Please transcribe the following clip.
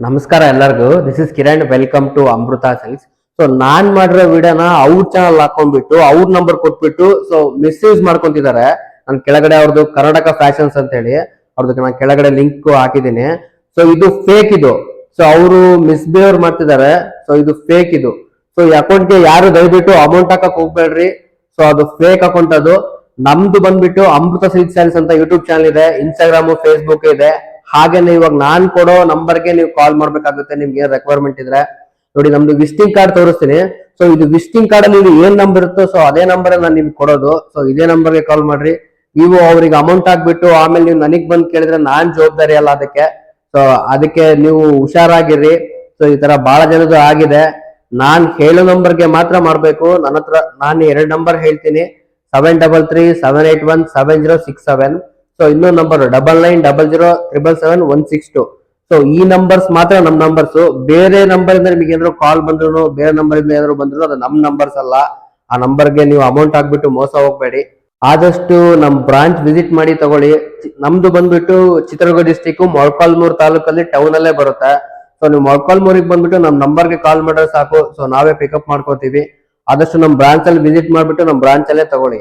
ನಮಸ್ಕಾರ ಎಲ್ಲರಿಗೂ. This is Kiran. Welcome to Amrutha silks. So ನಾನ್ ಮಾಡಿರೋ ವಿಡಿಯೋನ ಅವ್ರ ಚಾನಲ್ ಹಾಕೊಂಡ್ಬಿಟ್ಟು ಅವ್ರ ನಂಬರ್ ಕೊಟ್ಬಿಟ್ಟು ಸೊ ಮಿಸ್ಯೂಸ್ ಮಾಡ್ಕೊಂತಿದ್ದಾರೆ. ನಾನು ಕೆಳಗಡೆ ಅವ್ರದ್ದು ಕರ್ನಾಟಕ ಫ್ಯಾಷನ್ಸ್ ಅಂತ ಹೇಳಿ ಅವ್ರದ್ದು ನಾನು ಕೆಳಗಡೆ ಲಿಂಕ್ ಹಾಕಿದ್ದೀನಿ. ಸೊ ಇದು ಫೇಕ್ ಇದು. ಸೊ ಅವರು ಮಿಸ್ಬಿಹೇವ್ ಮಾಡ್ತಿದ್ದಾರೆ. ಸೊ ಇದು ಫೇಕ್ ಇದು. ಸೊ ಈ ಅಕೌಂಟ್ಗೆ ಯಾರು ದಯವಿಟ್ಟು ಅಮೌಂಟ್ ಹಾಕಕ್ ಹೋಗ್ಬೇಡ್ರಿ. ಸೊ ಅದು ಫೇಕ್ ಅಕೌಂಟ್. ಅದು ನಮ್ದು ಬಂದ್ಬಿಟ್ಟು ಅಮೃತ ಸಿಲ್ಕ್ ಸ್ಯಾರೀಸ್ ಅಂತ ಯೂಟ್ಯೂಬ್ ಚಾನಲ್ ಇದೆ, ಇನ್ಸ್ಟಾಗ್ರಾಮು ಫೇಸ್ಬುಕ್ ಇದೆ. ಹಾಗೇನೆ ಇವಾಗ ನಾನ್ ಕೊಡೋ ನಂಬರ್ಗೆ ನೀವು ಕಾಲ್ ಮಾಡ್ಬೇಕಾಗುತ್ತೆ. ನಿಮ್ಗೆ ಏನ್ ರಿಕ್ವೈರ್ಮೆಂಟ್ ಇದ್ರೆ ನೋಡಿ, ನಮ್ದು ವಿಸಿಟಿಂಗ್ ಕಾರ್ಡ್ ತೋರಿಸ್ತೀನಿ. ಸೊ ಇದು ವಿಸಿಟಿಂಗ್ ಕಾರ್ಡ್ ಅಲ್ಲಿ ಏನ್ ನಂಬರ್ ಇರುತ್ತೋ ಸೊ ಅದೇ ನಂಬರ್ ನಾನು ನಿಮ್ಗೆ ಕೊಡೋದು. ಸೊ ಇದೇ ನಂಬರ್ಗೆ ಕಾಲ್ ಮಾಡ್ರಿ. ನೀವು ಅವ್ರಿಗೆ ಅಮೌಂಟ್ ಹಾಕ್ಬಿಟ್ಟು ಆಮೇಲೆ ನೀವು ನನಗ್ ಬಂದ್ ಕೇಳಿದ್ರೆ ನಾನ್ ಜವಾಬ್ದಾರಿ ಅಲ್ಲ ಅದಕ್ಕೆ. ಸೊ ಅದಕ್ಕೆ ನೀವು ಹುಷಾರಾಗಿರ್ರಿ. ಸೊ ಈ ತರ ಬಹಳ ಜನದ್ದು ಆಗಿದೆ. ನಾನ್ ಹೇಳೋ ನಂಬರ್ಗೆ ಮಾತ್ರ ಮಾಡ್ಬೇಕು. ನನ್ನ ಹತ್ರ ನಾನು 2 ನಂಬರ್ ಹೇಳ್ತೀನಿ, 7337817067. ಸೊ ಇನ್ನೊಂದು ನಂಬರ್ 990007776162. ಸೊ ಈ ನಂಬರ್ಸ್ ಮಾತ್ರ ನಮ್ ನಂಬರ್ಸ್. ಬೇರೆ ನಂಬರ್ ಇಂದ ನಿಮಗೆ ಏನಾದ್ರು ಕಾಲ್ ಬಂದ್ರು, ಬೇರೆ ನಂಬರ್ ಇಂದ ಏನಾದ್ರು ಬಂದ್ರು ಅದು ನಮ್ ನಂಬರ್ಸ್ ಅಲ್ಲ. ಆ ನಂಬರ್ಗೆ ನೀವು ಅಮೌಂಟ್ ಹಾಕ್ಬಿಟ್ಟು ಮೋಸ ಹೋಗ್ಬೇಡಿ. ಆದಷ್ಟು ನಮ್ ಬ್ರಾಂಚ್ ವಿಸಿಟ್ ಮಾಡಿ ತಗೊಳ್ಳಿ. ನಮ್ದು ಬಂದ್ಬಿಟ್ಟು ಚಿತ್ರದುರ್ಗ ಡಿಸ್ಟಿಕ್ ಮೊಳಕಾಲ್ಮೂರು ತಾಲೂಕಲ್ಲಿ ಟೌನ್ ಅಲ್ಲೇ ಬರುತ್ತೆ. ಸೊ ನೀವು ಮೊಳಕಾಲ್ಮೂರಿಗೆ ಬಂದ್ಬಿಟ್ಟು ನಮ್ ನಂಬರ್ಗೆ ಕಾಲ್ ಮಾಡಿದ್ರೆ ಸಾಕು. ಸೊ ನಾವೇ ಪಿಕಪ್ ಮಾಡ್ಕೋತೀವಿ. ಆದಷ್ಟು ನಮ್ ಬ್ರಾಂಚ್ ಅಲ್ಲಿ ವಿಸಿಟ್ ಮಾಡ್ಬಿಟ್ಟು ನಮ್ ಬ್ರಾಂಚ್ ಅಲ್ಲೇ ತಗೊಳ್ಳಿ.